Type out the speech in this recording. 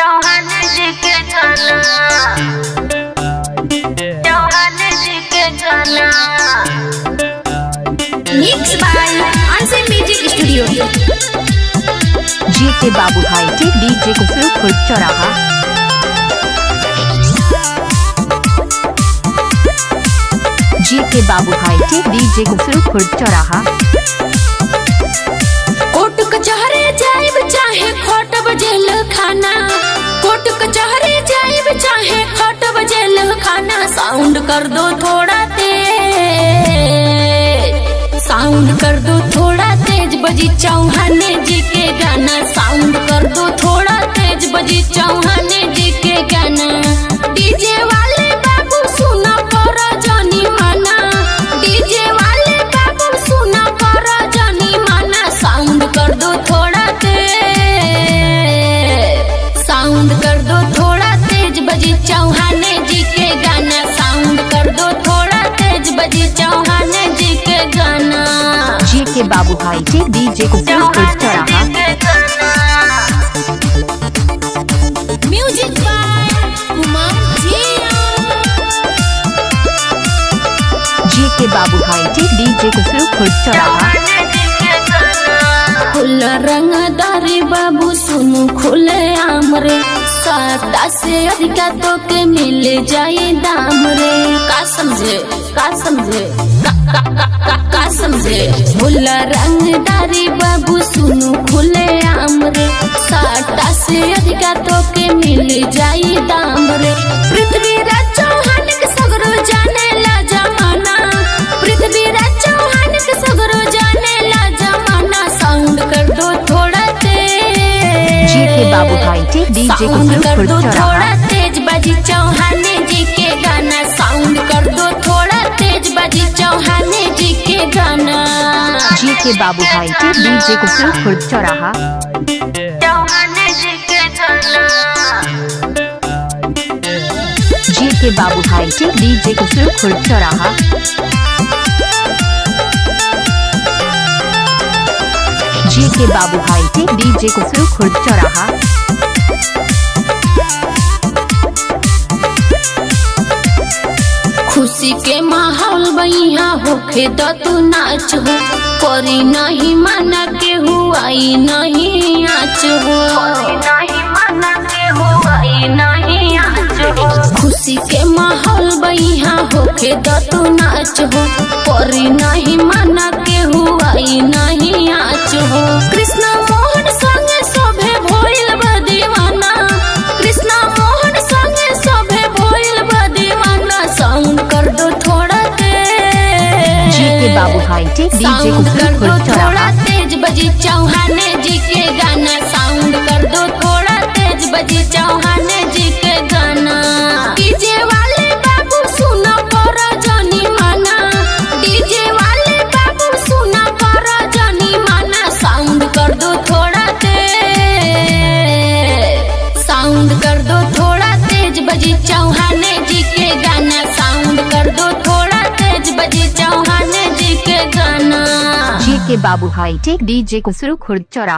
चौहान जी के गाना, चौहान जी के गाना। Mix by answer music studio. GK Babu hitech DJ Kusum Chauraha. GK Babu hitech DJ Kusum चौराहा। कोर्ट कचहरे जाइब चाहे खोटब जेल खाना, कोर्ट कचहरे जाइब चाहे खोटब जेल खाना। साउंड कर दो थोड़ा तेज, साउंड कर दो थोड़ा तेज, बजी चौहान जी के गाना। साउंड कर दो थोड़ा तेज, बजी चौहान जी के गाना। डीजे वाले बाबू सुना कर जानी माना, डीजे वाले बाबू सुना कर जानी माना। साउंड कर दो थोड़ा तेज, साउंड कर दो थोड़ा तेज, बजी चौहान जी के गाना। साउंड कर दो थोड़ा तेज, बजी चौहान जी के गाना। GK Babu hitech DJ Kusum चौराहा। म्यूजिक बाय कुमार जिया। GK Babu hitech DJ Kusum चौराहा। खुला रंगदारी बाबू सुनु खुले आम रे, सादा से अधिका तो के मिल जाए दाम रे। का समझे का समझे का समझे। खुला रंगदारी बाबू सुनु खुले आम रे, सादा से अधिका तो के मिल जाए दाम रे। पृथ्वीराज चौहान के सगरो जाने ला जमाना, पृथ्वीराज चौहान के सगरो जाने ला जमाना। साउंड कर दो थोड़ा तेज, GK Babu hitech DJ sound कर कुसुम दो चौराहा। थोड़ा तेज, बजी चौहान जी के गाना। साउंड कर दो थोड़ा तेज, बजी चौहान जी के गाना। GK Babu hitech DJ Kusum चौराहा। चौहान जी के गाना, GK Babu hitech DJ Kusum Chauraha. GK Babu hitech DJ Kusum चौराहा। खुशी के माहौल बइया होखे तो तू नाच हो, करी नहीं माना के हुआई नहीं आच हो। नहीं माना के हुआ नहीं आज हो। खुशी के माहौल बइया होखे तो तू नाच हो, करी नहीं माना के हुआई नहीं आच हो। कृष्णा मोहन संगे शोभे भोइल बा दीवाना, कृष्णा मोहन संगे शोभे भोइल बा दीवाना। साउंड कर दो थोड़ा तेज, GK Babu hitech DJ sound कर दो कुसुम थोड़ा चौराहा। तेज, बजी चौहान जी के गाना। साउंड कर दो थोड़ा तेज, बजी चौहान जी के गाना। डीजे वाले बाबू सुना कर जानी माना, डीजे वाले बाबू सुना कर जानी माना। साउंड कर दो थोड़ा तेज, साउंड कर दो थोड़ा तेज, बजी चौहान जी के गाना। साउंड कर दो थोड़ा तेज, बजी चौहान जी के गाना। GK Babu hitech DJ Kusum चौराहा।